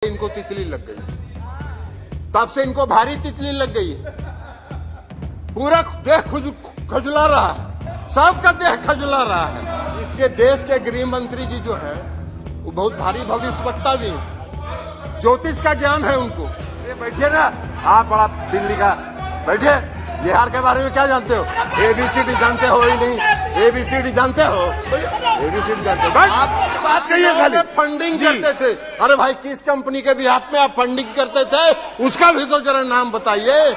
इनको तितली लग गई, तब से इनको भारी तितली लग गई है। पूरा देह खजुला रहा है, सबका देह खजुला रहा है। इसके देश के गृह मंत्री जी जो है वो बहुत भारी भविष्यवक्ता भी है, ज्योतिष का ज्ञान है उनको। ये बैठिए ना आप, बड़ा दिल्ली का बैठे, बिहार के बारे में क्या जानते हो? ABCD जानते हो ही नहीं? ABCD जानते हो? ABCD जानते हो? आप बात कहिए खाली। फंडिंग करते थे, अरे भाई किस कंपनी के बिहाफ में आप फंडिंग करते थे उसका भी तो जरा नाम बताइए।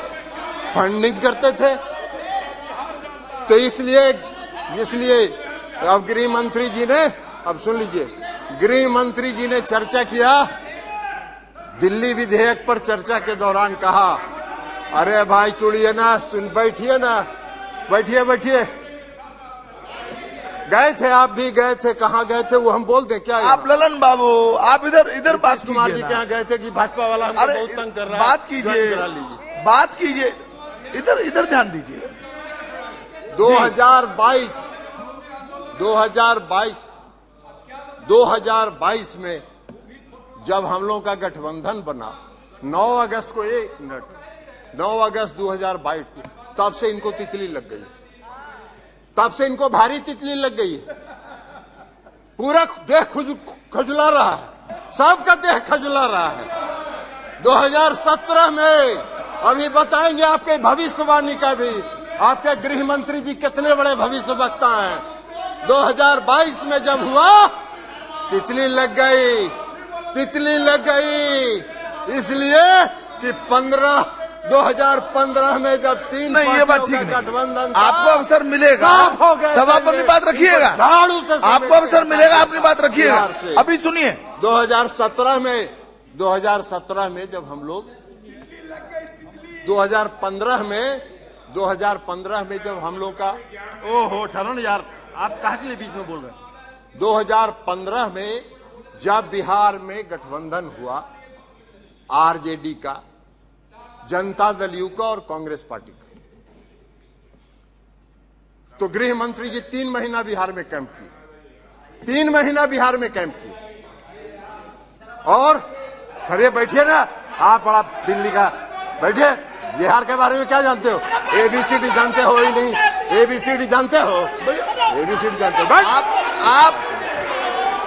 फंडिंग करते थे तो इसलिए अब गृह मंत्री जी ने, अब सुन लीजिए, गृह मंत्री जी ने चर्चा किया, दिल्ली विधेयक पर चर्चा के दौरान कहा, अरे भाई चुड़िए ना, सुन बैठिए ना, बैठिए। गए थे, आप भी गए थे, कहाँ गए थे वो हम बोल दें क्या? आप ललन बाबू, आप इधर बात कुमार जी कीजिए के यहाँ गए थे कि भाजपा वाला हमको बहुत तंग कर रहा है, बात कीजिए, बात कीजिए, इधर ध्यान दीजिए। 2022 में जब हम लोगों का गठबंधन बना 9 अगस्त को, 1 मिनट, 9 अगस्त 2022 को, तब से इनको तितली लग गई, तब से इनको भारी तितली लग गई है। पूरा देह खजुला रहा है, सबका देह खजुला रहा है। 2017 में अभी बताएंगे आपके भविष्यवाणी का भी, आपके गृह मंत्री जी कितने बड़े भविष्यवक्ता हैं। 2022 में जब हुआ तितली लग गई, इसलिए कि 2015 में जब 3 नहीं, ये बात ठीक नहीं, गठबंधन आपको अवसर मिलेगा हो गए, तब आप अपनी बात रखिएगा, आपको अवसर मिलेगा, अपनी बात रखिएगा। अभी सुनिए, 2017 में जब हम लोग 2015 में जब हम लोग का, ओहो ठहरो यार, आप कहाँ के लिए बीच में बोल रहे हैं? 2015 में जब बिहार में गठबंधन हुआ आरजेडी का, जनता दल यू का और कांग्रेस पार्टी का, तो गृह मंत्री जी 3 महीना बिहार में कैंप किए, 3 महीना बिहार में कैंप किए। और खड़े बैठिए ना आप, बड़ा दिल्ली का बैठे, बिहार के बारे में क्या जानते हो? ABCD जानते हो ही नहीं? ABCD जानते हो? ABCD जानते हो?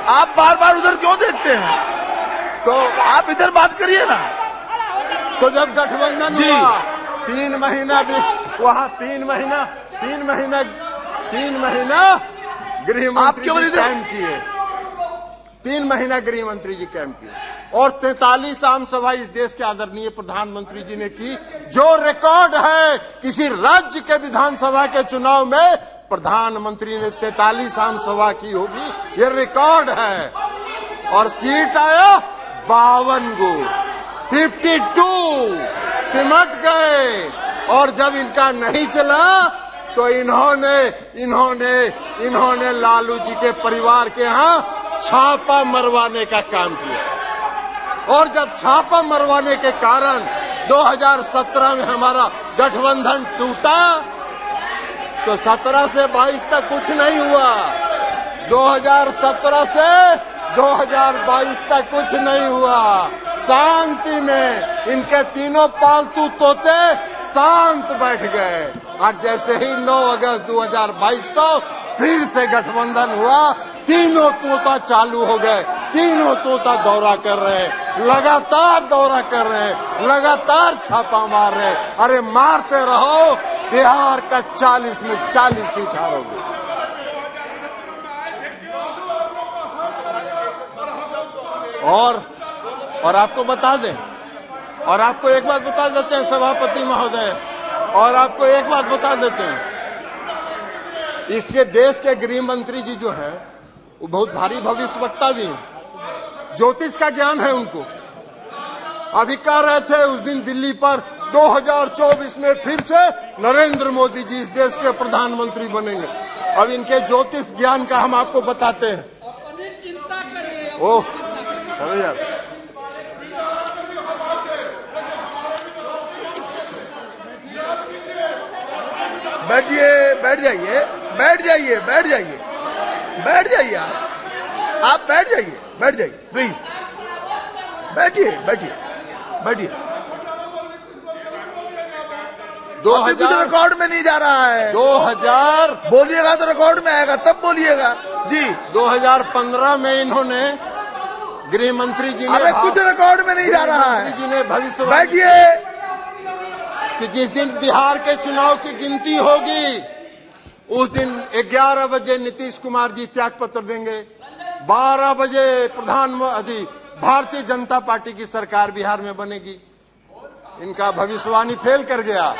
आप बार उधर क्यों देखते हैं? तो आप इधर बात करिए ना। तो जब गठबंधन हुआ 3 महीना भी वहां, 3 महीना गृह मंत्री जी कैंप किए, 3 महीना गृह मंत्री जी कैंप किए, और 43 आम सभा इस देश के आदरणीय प्रधानमंत्री जी ने की, जो रिकॉर्ड है किसी राज्य के विधानसभा के चुनाव में प्रधानमंत्री ने 43 आम सभा की होगी, ये रिकॉर्ड है। और सीट आया 52 गो, 52 सिमट गए। और जब इनका नहीं चला तो इन्होंने लालू जी के परिवार के यहाँ छापा मरवाने का काम किया। और जब छापा मरवाने के कारण 2017 में हमारा गठबंधन टूटा, तो 17 से 22 तक कुछ नहीं हुआ, 2017 से 2022 तक कुछ नहीं हुआ। शांति में इनके तीनों पालतू तोते शांत बैठ गए। और जैसे ही 9 अगस्त 2022 को फिर से गठबंधन हुआ, तीनों तोता चालू हो गए, तीनों तोता दौरा कर रहे हैं, लगातार दौरा कर रहे हैं, लगातार छापा मार रहे हैं। अरे मारते रहो, बिहार का 40 में 40 सीट हारोगे। और आपको बता दें, और आपको एक बात बता देते हैं सभापति महोदय, और आपको एक बात बता देते हैं, इसके देश के गृह मंत्री जी जो है वो बहुत भारी भविष्यवक्ता भी है, ज्योतिष का ज्ञान है उनको। अभी कह रहे थे उस दिन दिल्ली पर 2024 में फिर से नरेंद्र मोदी जी इस देश के प्रधानमंत्री बनेंगे। अब इनके ज्योतिष ज्ञान का हम आपको बताते हैं। ओह चलो यार, बैठ जाइए आप बैठ जाइए प्लीज, बैठिए बैठिए बैठिए। 2000 रिकॉर्ड में नहीं जा रहा है। 2000 बोलिएगा तो रिकॉर्ड में आएगा, तब बोलिएगा जी। 2015 में इन्होंने गृह मंत्री जी ने, अरे कुछ रिकॉर्ड में नहीं जा रहा है। जी ने भविष्य बैठिए कि जिस दिन बिहार के चुनाव की गिनती होगी उस दिन 11 बजे नीतीश कुमार जी त्याग पत्र देंगे, 12 बजे प्रधानमंत्री भारतीय जनता पार्टी की सरकार बिहार में बनेगी। इनका भविष्यवाणी फेल कर गया,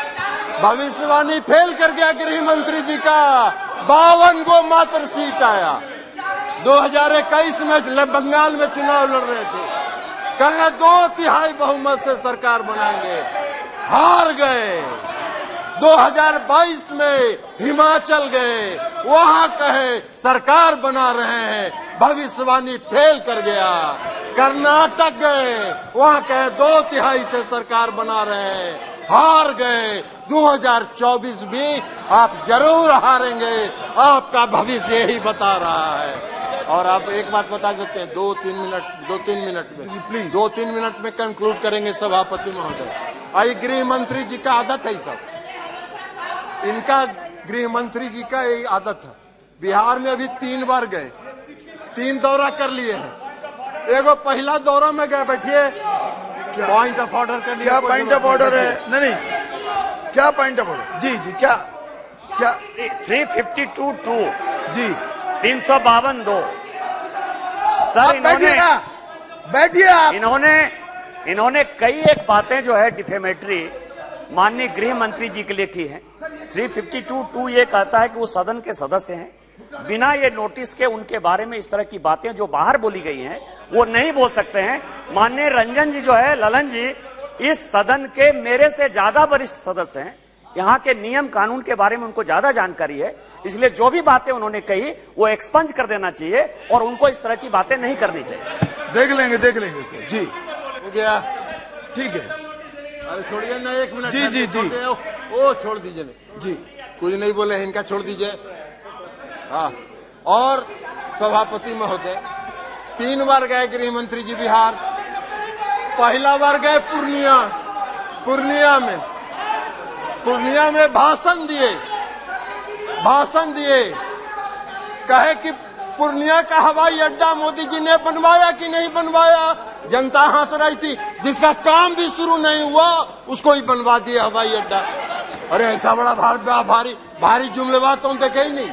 भविष्यवाणी फेल कर गया गृह मंत्री जी का। 52 को मात्र सीट आया। 2021 में बंगाल में चुनाव लड़ रहे थे, कहे 2/3 बहुमत से सरकार बनाएंगे, हार गए। 2022 में हिमाचल गए, वहां कहे सरकार बना रहे हैं, भविष्यवाणी फेल कर गया। कर्नाटक गए, वहां कहे 2/3 से सरकार बना रहे हैं, हार गए। 2024 भी आप जरूर हारेंगे, आपका भविष्य यही बता रहा है। और आप एक बात बता देते हैं, 2-3 मिनट में प्लीज 2-3 मिनट में कंक्लूड करेंगे सभापति महोदय। आई गृह मंत्री जी का आदत है सब, इनका गृह मंत्री जी का यही आदत है। बिहार में अभी 3 बार गए, 3 दौरा कर लिए हैं। एगो पहला दौरा में गए, बैठिए, पॉइंट ऑफ ऑर्डर कर लिया। क्या पॉइंट ऑफ ऑर्डर है? नहीं, क्या पॉइंट ऑफ ऑर्डर? जी जी, क्या क्या 352(2) जी 352(2) सर, बैठिए ना, बैठिए आप। इन्होंने कई एक बातें जो है डिफेमेटरी माननीय गृह मंत्री जी के लिए की है। 352(2) ये कहता है कि वो सदन के सदस्य हैं, बिना ये नोटिस के उनके बारे में इस तरह की बातें जो बाहर बोली गई हैं वो नहीं बोल सकते हैं। माननीय रंजन जी जो है, ललन जी, इस सदन के मेरे से ज्यादा वरिष्ठ सदस्य हैं, यहाँ के नियम कानून के बारे में उनको ज्यादा जानकारी है, इसलिए जो भी बातें उन्होंने कही वो एक्सपंज कर देना चाहिए और उनको इस तरह की बातें नहीं करनी चाहिए। देख लेंगे इसको। जी हो गया, ठीक है। अरे छोड़िए ना, 1 मिनट। जी जी जी ओ छोड़ दीजिए ना जी, कुछ नहीं बोले, इनका छोड़ दीजिए। हाँ, और सभापति महोदय 3 बार गए गृह मंत्री जी बिहार। पहला बार गए पूर्णिया में भाषण दिए, कहे कि पूर्णिया का हवाई अड्डा मोदी जी ने बनवाया कि नहीं बनवाया। जनता हंस रही थी, जिसका काम भी शुरू नहीं हुआ उसको ही बनवा दिया हवाई अड्डा। अरे ऐसा बड़ा भारी जुमलेबाज तो देखे ही नहीं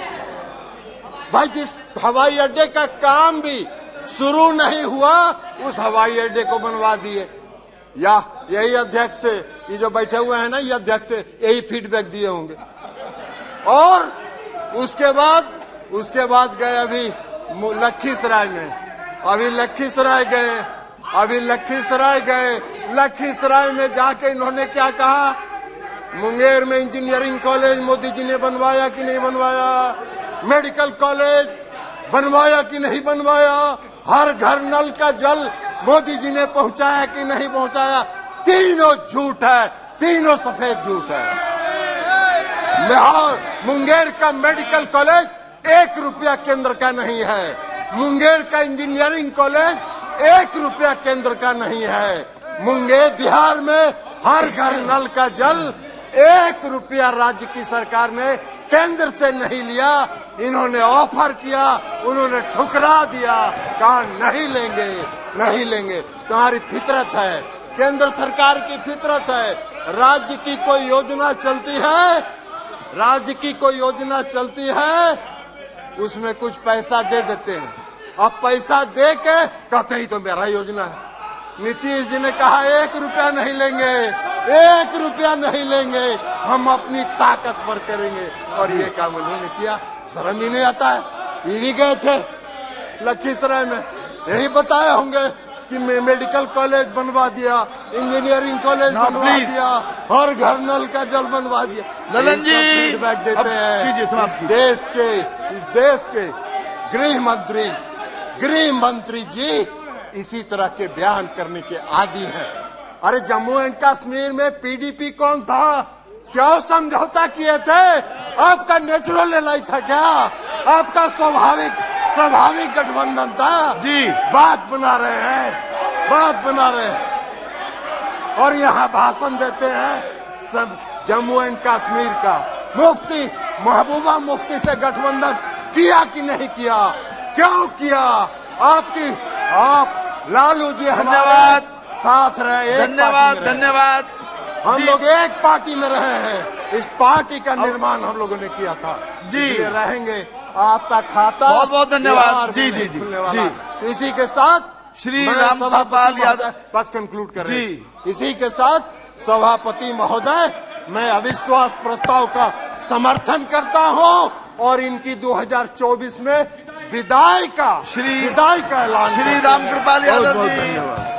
भाई। जिस हवाई अड्डे का काम भी शुरू नहीं हुआ उस हवाई अड्डे को बनवा दिए। या यही अध्यक्ष थे, ये जो बैठे हुए हैं ना, ये अध्यक्ष थे, यही फीडबैक दिए होंगे। और उसके बाद गए अभी लखीसराय में, लखीसराय में जाके इन्होंने क्या कहा, मुंगेर में इंजीनियरिंग कॉलेज मोदी जी ने बनवाया कि नहीं बनवाया, मेडिकल कॉलेज बनवाया कि नहीं बनवाया, हर घर नल का जल मोदी जी ने पहुंचाया कि नहीं पहुंचाया। तीनों झूठ है, तीनों सफेद झूठ है। मुंगेर का मेडिकल कॉलेज 1 रुपया केंद्र का नहीं है, मुंगेर का इंजीनियरिंग कॉलेज 1 रुपया केंद्र का नहीं है। मुंगेर बिहार में हर घर नल का जल 1 रुपया राज्य की सरकार ने केंद्र से नहीं लिया। इन्होंने ऑफर किया, उन्होंने ठुकरा दिया, कहा नहीं लेंगे। तुम्हारी फितरत है, केंद्र सरकार की फितरत है। राज्य की कोई योजना चलती है, उसमें कुछ पैसा दे देते हैं। अब पैसा दे के कहते ही तो मेरा योजना है। नीतीश जी ने कहा 1 रुपया नहीं लेंगे, हम अपनी ताकत पर करेंगे, और ये काम उन्होंने किया। शर्म ही नहीं आता है। ये भी गए थे लखीसराय में, यही बताए होंगे कि मेडिकल कॉलेज बनवा दिया, इंजीनियरिंग कॉलेज बनवा दिया, हर घर नल का जल बनवा दिया। ललन जी फीडबैक देते हैं। इस देश के गृह मंत्री जी इसी तरह के बयान करने के आदी हैं। अरे जम्मू एंड कश्मीर में पीडीपी कौन था? क्यों समझौता किए थे? आपका नेचुरल एलाई था क्या? आपका स्वाभाविक गठबंधन था? जी, बात बना रहे हैं। बात बना रहे हैं और यहाँ भाषण देते हैं सब जम्मू एंड कश्मीर का। मुफ्ती महबूबा मुफ्ती से गठबंधन किया कि नहीं किया, क्यों किया? आप लालू जी हमारे साथ रहे, धन्यवाद। हम लोग एक पार्टी में रहे हैं, इस पार्टी का निर्माण हम लोगों ने किया था जी, रहेंगे। आपका खाता बहुत बहुत धन्यवाद जी। तो इसी के साथ श्री रामकृपाल यादव बस कंक्लूड कर रहे हैं। इसी के साथ सभापति महोदय, मैं अविश्वास प्रस्ताव का समर्थन करता हूं और इनकी 2024 में विदाई का ऐलान। श्री रामकृपाल यादव जी। धन्यवाद।